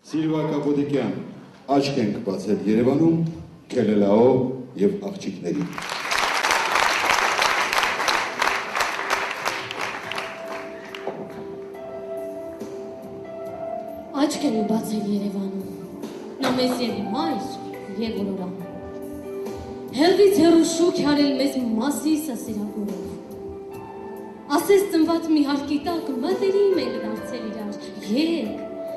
Սիլվա Կապոդիկյան, աչք ենք բացել Երևանում, Քելելաով և աղջիկների։ Աչք են բացել Երևանում, նա մեզ և մայր և ոլորան։ Հեղվից հեռու շուք արել մեզ մասիսը սիրագորով։ Ասես ծնված մի հարկի տակ մտերիմ ենք դարձել իրար, եկ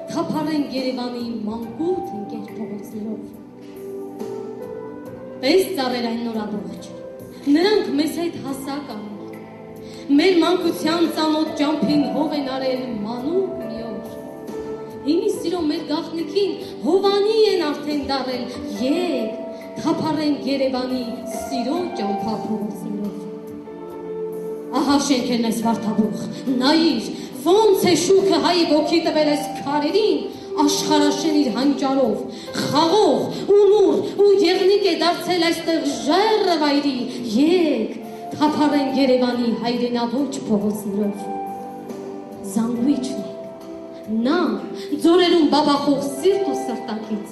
թափառենք Երևանի մանկուտ ընկեր փողոցներով։ Պես ծառեր այն նորաբողջ, նրանք մեզ հետ հասակ անել, մեր մանկության ծանոթ ճամփին հող են արել մանուկ մի օր։ Հիմի սիրո մեր գաղտնիքին հովանի են արդեն դարել, եկ թափառենք Երևանի սիրո ճամփա փողոցներով։ Ահա շենքերն ես վարդաբուխ, նայիր, ոնց է շուքը հայի ոգի տվել ես քարերին, աշխարհաշեն իր հանճարով, խաղող ու նուր ու եղնիկ է դարձել այստեղ ժայռը վայրի, եկ թափառենք Երևանի հայրենավոճ փողոցներով։ Զանգուիչն ենք, նա ձորերում բաբախող սիրտ ու սրտակից,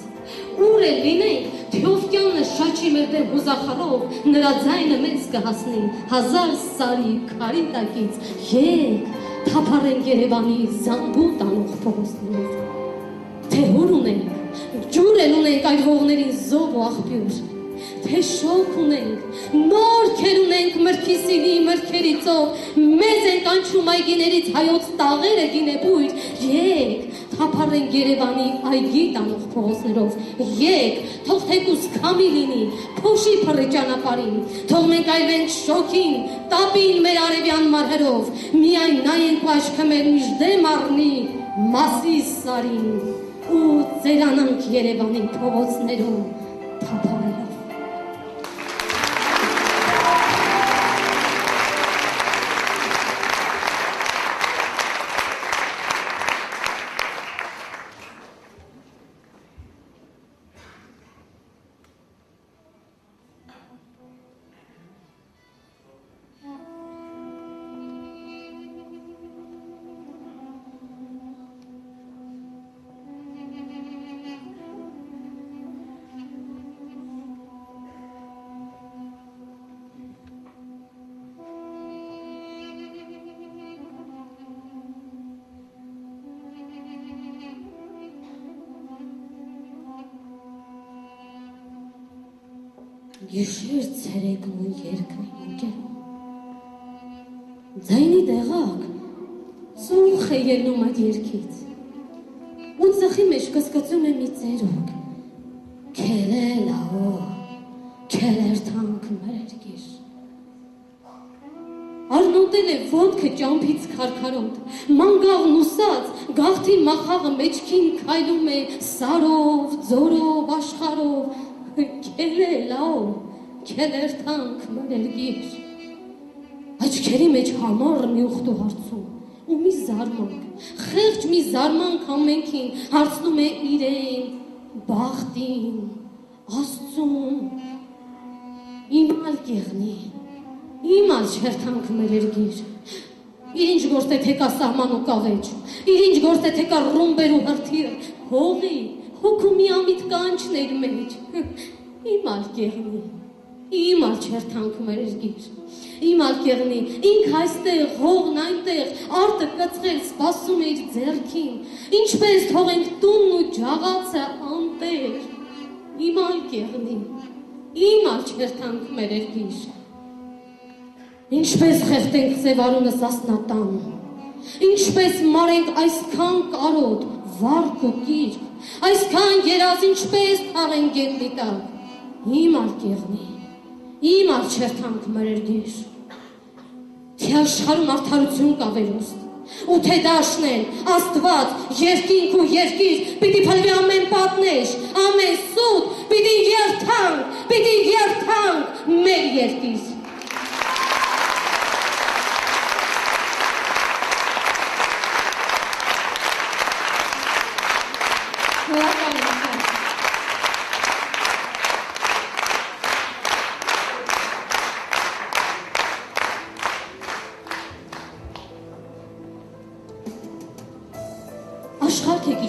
ուր է լինենք, Թյովկյանը շաչի մեր դեմ հուզախարով, նրա ձայնը մեզ կհասնի 1000 սարի քարի տակից, եկ թափառենք Երևանի զանգուտ անող փողոցներով։ Թե հոր ունենք, ջուր են ունենք այդ հողներին զով ու աղբյուր, թե շոք ունենք, նորքեր ունենք մրգի սինի, մրգերի ծով, մեզ ենք անչում այգիներից հայոց տաղերը գինեբույր, եկ թափառենք Երևանի այգի տանող փողոցներով, եկ թող թեկուս քամի լինի, փոշի փռի ճանապարհին, թող մենք այրվենք շոքին, տապին մեր արևյան մարհերով, միայն նայենք աչքը մեր միջդեմ առնի Մասիս սարին ու ծերանանք Երևանի փողոցներում թափառելով։ Գիշեր ցերեկն ու երկն եմ ընկերում, ձայնի դեղակ սուխ է ելնում այդ երգից, ու ծխի մեջ կսկծում է մի ծերուկ, քելելաո, քելեր թանք մերերգիր։ Արնոտել է ոտքը ճամփից քարքարոտ, մանգաղն ուսած, գաղթի մախաղը մեջքին քայլում է սարով, ձորով, աշխարհով, քելելաո, քելեր թանք մերերգիր։ Աչքերի մեջ համառ մի ուխտ ու հարցում, ու մի զարմանք, խեղճ մի զարմանք ամենքին, հարցնում է իրեն, բախտին, Աստծուն, իմ ալ կեղնին, իմ ալ չերթանք մերերգիր, իր ինչ գործ է թեկա սահման ու կավեջ, իր ինչ գործ է թեկա ռումբեր ու հրթիր, հողի, հոգու մի ամիտ կանչներ մեջ, իմ ալ կեղնին, իմ ալ չերթանք մերերգիր, իմ ալ կեղնի, ինք այստեղ, հողն այնտեղ, արտը կծղել սպասում է իր ձեռքին, ինչպես թողենք տունն ու ջաղացը անտեղ, իմ ալ կեղնի, իմ ալ չերթանք մերերգիր, ինչպես խեղտենք ծևարունս ասնատան, ինչպես մարենք այսքան կարոտ, վարկ ու կիրք, այսքան երազ ինչպես թաղենք գետնի տակ, իմ ալ կեղնի, իմ ալ չերթանք մերերգիր, թե աշխարհում արդարություն կա վերուստ, ու թե դաշնել, Աստված, երկինք ու երկիր, պիտի փլվի ամեն պատնեշ, ամեն սուտ, պիտի երթանք մեր երկիր։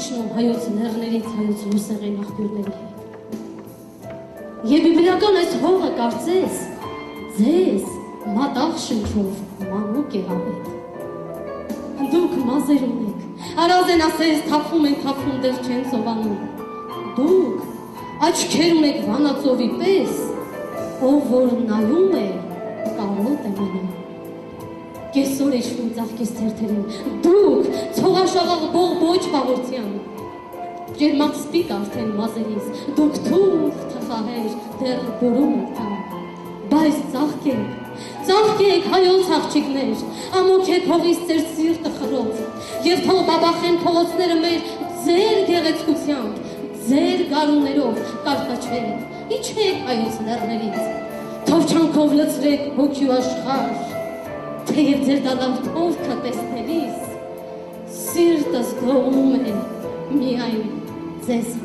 թաքչնում հայոց լեռներից հայոց լուսեղեն աղբյուրների հետ։ Եվ բիբլիական այս հողը կարծես ձեզ մատաղ շնչով մանուկ է հավետ։ Դուք մազեր ունեք, արազ են ասես թափվում են թափվում դեռ չեն սովանում։ Դուք աչքեր ունեք վանածովի պես, ով որ նայում է կարոտ է մնում։ Կեսօր էշվում ծաղկես թերթերին, դուք ցողաշաղաղ բողբոջ բաղորդյան։ Ջերմակ սպիկ արդեն մազերիս, դուք թուղ թխահեր դեռ բորում եք թան։ Բայց ծաղկեք հայոց աղջիկներ, ամոքեք հողից ձեր սիրտը խռով, և թող բաբախեն փողոցները մեր ձեր գեղեցկությամբ, ձեր գարուններով կարտաչվեք, իջեք հայոց լեռներից, թովչանքով լցրեք հոգու աշխարհ, թեև ձեր դալանքովքը տեսնելիս, սիրտս գովում է միայն ձեզ համար։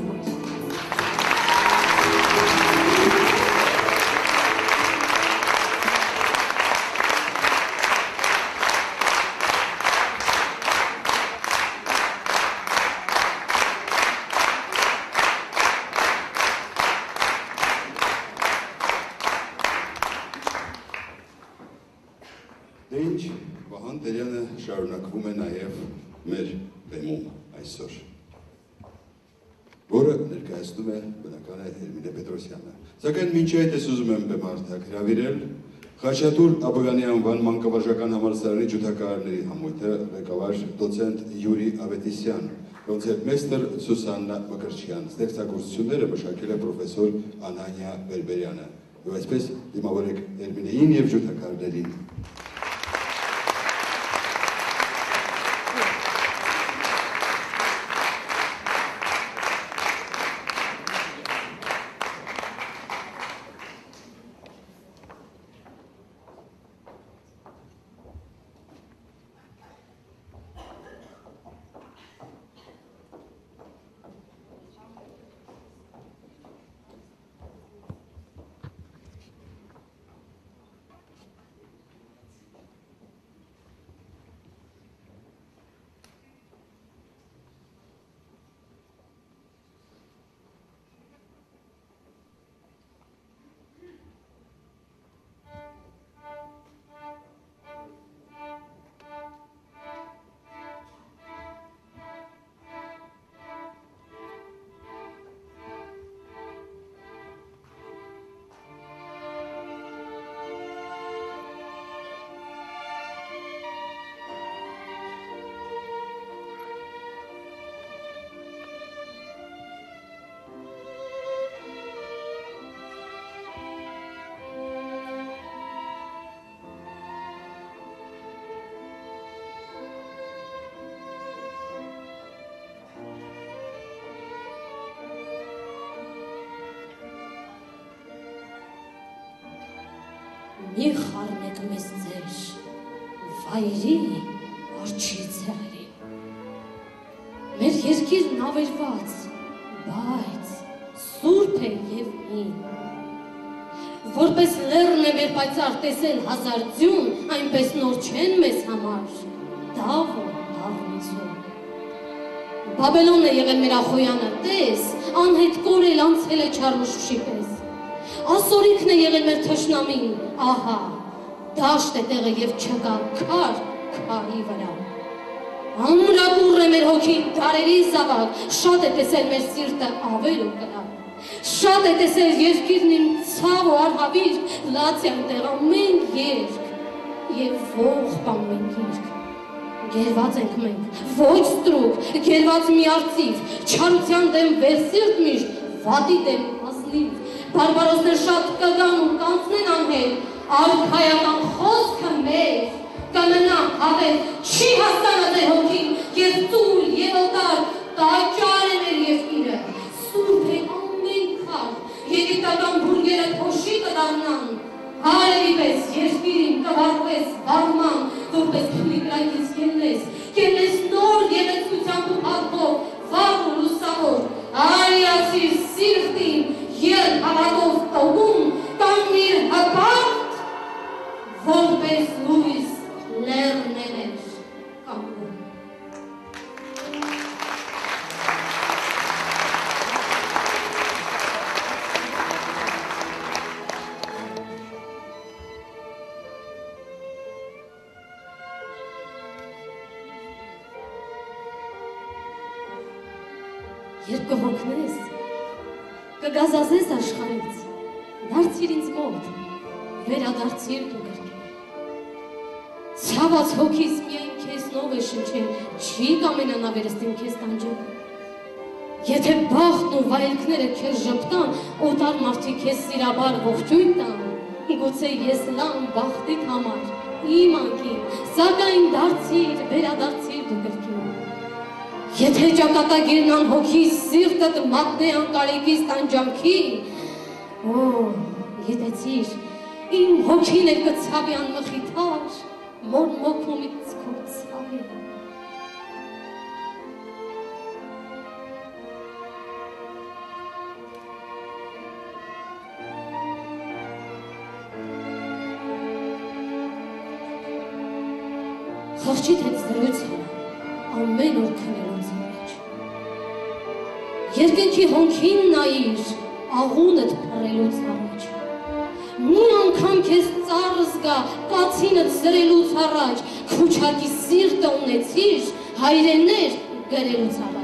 Դե ինչ, Վահան Տերյանը շարունակվում է նաև մեր բեմում այսօր, որը ներկայացնում է բնական է Էրմինե Պետրոսյանը։ Սակայն մինչ այդ ես ուզում եմ բեմարդակ հրավիրել Խաչատուր Աբովյանի անվան մանկավարժական համալսարանի ջութակահարների համույթը ղեկավար դոցենտ Յուրի Ավետիսյան, կոնցերտմեյստեր Սուսաննա Մկրտչյան, ստեղծագործությունները մշակել է պրոֆեսոր Անանիա Բերբերյանը։ Եվ այսպես դիմավորեք Էրմինեին և ջութակահարներին։ Մի խառնեք մեզ ձեր վայրի արջի ցեղերին։ Մեր երկիրն ավերված, բայց սուրբ է և հին։ Որպես լեռն է մեր պայծառ տեսել հազար ձյուն, այնպես նոր չեն մեզ համար դավը դավնիցում։ Բաբելոնն է եղել մեր ախոյանը, տես, անհետ կորել անցել է չարմշուշի պես։ Ասորիքն է եղել մեր թշնամին, ահա, դաշտ է տեղը և չկա քար քարի վրա։ Ամրապուռ է մեր հոգին դարերի զավակ, շատ է տեսել մեր սիրտը ավել ու կրակ։ Շատ է տեսել երկիրն իմ ցավ ու արհավիր, լացյան տեղ ամեն երկ և ողբան մենք երկ։ Գերված ենք մենք, ոչ ստրուկ, գերված մի արծիվ, չարության դեմ վերսիրտ միշտ, վատի դեմ ազնիվ, բարբարոսներ շատ կգան ու կանցնեն անհետ, արքայական խոսքը մեր, կմնա հավես, չի հասանա ձեր հոգին, և ծուլ, և օտար, տաճար է մեր երկիրը, սուրբ է ամեն քար, եգիպտական բուրգերը փոշի կդառնան, հարևի պես երկիրին կվարվես վարման, որպես փիլիկրայից կենես նոր գեղեցկությամբ ու հատվով, վաղ ու լուսավոր, արիացիր սիրտին, ել հավատով տողում, կանգնիր հպարտ, որպես լույս լեռներ կանգնում։ կհոգնես, կգազազես աշխարհից, դարձիր ինձ մոտ, վերադարձիր դու գրկին։ Ցաված հոգիս միայն քեզնով է շնչել, չի կամենանա վերստին քեզ տանջել։ Եթե բախտն ու վայելքները քեզ ժպտան, օտար մարդիկ քեզ սիրաբար ողջույն տան, գուցե ես լան բախտիդ համար, իմ անկին, սակայն դարձիր, վերադարձիր դու գրկին։ Եթե ճակատագիրն անհոգիս սիրտդ մատնե անկարեկից տանջանքի, գիտեցիր, իմ հոգին էլ կցավի անմխիթար, մոր մոքումից քո ցավի։ Խղճիդ հետ զրույց ամեն օր քնելուց առաջ։ Երկնքի հոնքին նայիր, աղունդ փռելուց առաջ։ Մի անգամ քեզ ծառ զգա, կացինդ զրելուց առաջ, քուչակի սիրտը ունեցիր, հայրեններ գրելուց առաջ։